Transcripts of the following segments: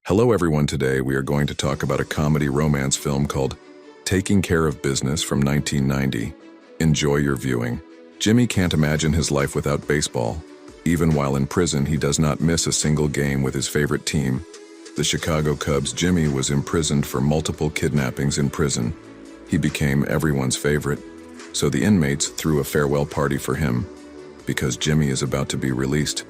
Hello everyone, today we are going to talk about a comedy romance film called Taking Care of Business from 1990. Enjoy your viewing. Jimmy can't imagine his life without baseball. Even while in prison, he does not miss a single game with his favorite team, the Chicago Cubs. Jimmy was imprisoned for multiple kidnappings in prison. He became everyone's favorite, so the inmates threw a farewell party for him because Jimmy is about to be released.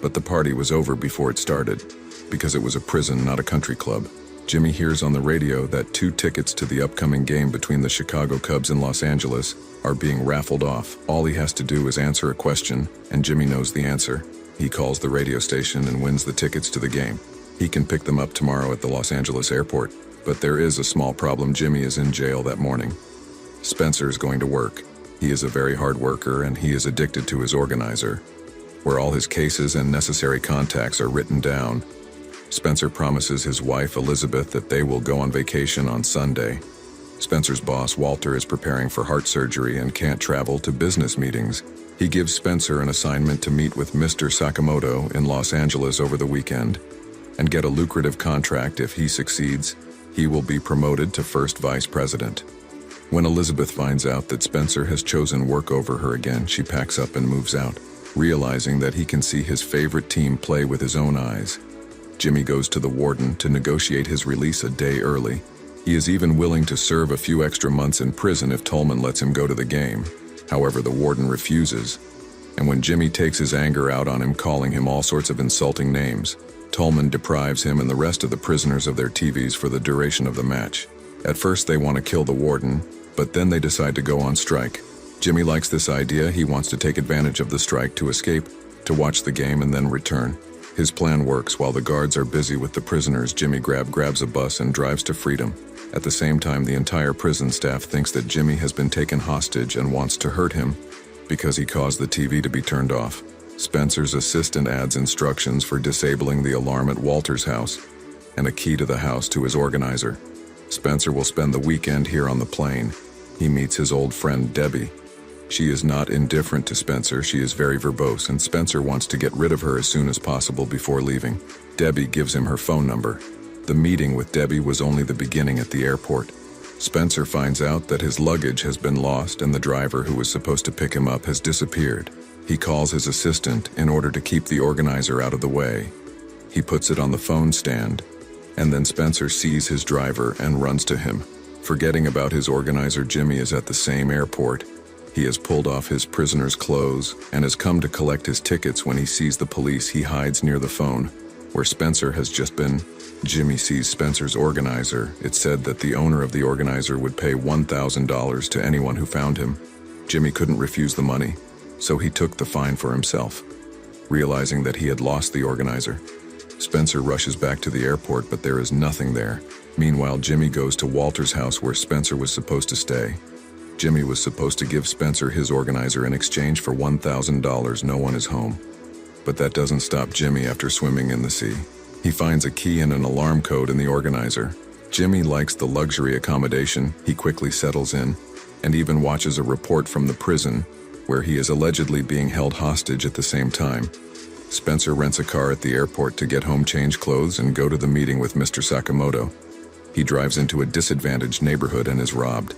But the party was over before it started, because it was a prison, not a country club. Jimmy hears on the radio that 2 tickets to the upcoming game between the Chicago Cubs and Los Angeles are being raffled off. All he has to do is answer a question, and Jimmy knows the answer. He calls the radio station and wins the tickets to the game. He can pick them up tomorrow at the Los Angeles airport. But there is a small problem. Jimmy is in jail that morning. Spencer is going to work. He is a very hard worker, and he is addicted to his organizer, where all his cases and necessary contacts are written down. Spencer promises his wife, Elizabeth, that they will go on vacation on Sunday. Spencer's boss, Walter, is preparing for heart surgery and can't travel to business meetings. He gives Spencer an assignment to meet with Mr. Sakamoto in Los Angeles over the weekend and get a lucrative contract. If he succeeds, he will be promoted to first vice president. When Elizabeth finds out that Spencer has chosen work over her again, she packs up and moves out, realizing that he can see his favorite team play with his own eyes. Jimmy goes to the warden to negotiate his release a day early. He is even willing to serve a few extra months in prison if Tolman lets him go to the game. However, the warden refuses. And when Jimmy takes his anger out on him, calling him all sorts of insulting names, Tolman deprives him and the rest of the prisoners of their TVs for the duration of the match. At first they want to kill the warden, but then they decide to go on strike. Jimmy likes this idea. He wants to take advantage of the strike to escape, to watch the game and then return. His plan works. While the guards are busy with the prisoners, Jimmy grabs a bus and drives to freedom. At the same time, the entire prison staff thinks that Jimmy has been taken hostage and wants to hurt him because he caused the TV to be turned off. Spencer's assistant adds instructions for disabling the alarm at Walter's house and a key to the house to his organizer. Spencer will spend the weekend here on the plane. He meets his old friend Debbie. She is not indifferent to Spencer. She is very verbose, and Spencer wants to get rid of her as soon as possible before leaving. Debbie gives him her phone number. The meeting with Debbie was only the beginning at the airport. Spencer finds out that his luggage has been lost and the driver who was supposed to pick him up has disappeared. He calls his assistant in order to keep the organizer out of the way. He puts it on the phone stand, and then Spencer sees his driver and runs to him. Forgetting about his organizer, Jimmy is at the same airport. He has pulled off his prisoner's clothes and has come to collect his tickets. When he sees the police, he hides near the phone, where Spencer has just been. Jimmy sees Spencer's organizer. It's said that the owner of the organizer would pay $1,000 to anyone who found him. Jimmy couldn't refuse the money, so he took the fine for himself, realizing that he had lost the organizer. Spencer rushes back to the airport, but there is nothing there. Meanwhile, Jimmy goes to Walter's house where Spencer was supposed to stay. Jimmy was supposed to give Spencer his organizer in exchange for $1,000. No one is home. But that doesn't stop Jimmy after swimming in the sea. He finds a key and an alarm code in the organizer. Jimmy likes the luxury accommodation. He quickly settles in and even watches a report from the prison where he is allegedly being held hostage at the same time. Spencer rents a car at the airport to get home, change clothes, and go to the meeting with Mr. Sakamoto. He drives into a disadvantaged neighborhood and is robbed.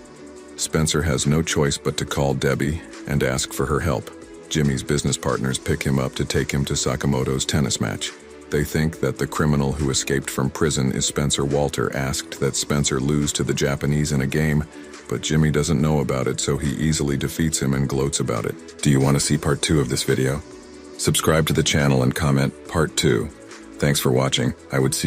Spencer has no choice but to call Debbie and ask for her help. Jimmy's business partners pick him up to take him to Sakamoto's tennis match. They think that the criminal who escaped from prison is Spencer. Walter asked that Spencer lose to the Japanese in a game, but Jimmy doesn't know about it, so he easily defeats him and gloats about it. Do you want to see part 2 of this video? Subscribe to the channel and comment part 2. Thanks for watching. I would see you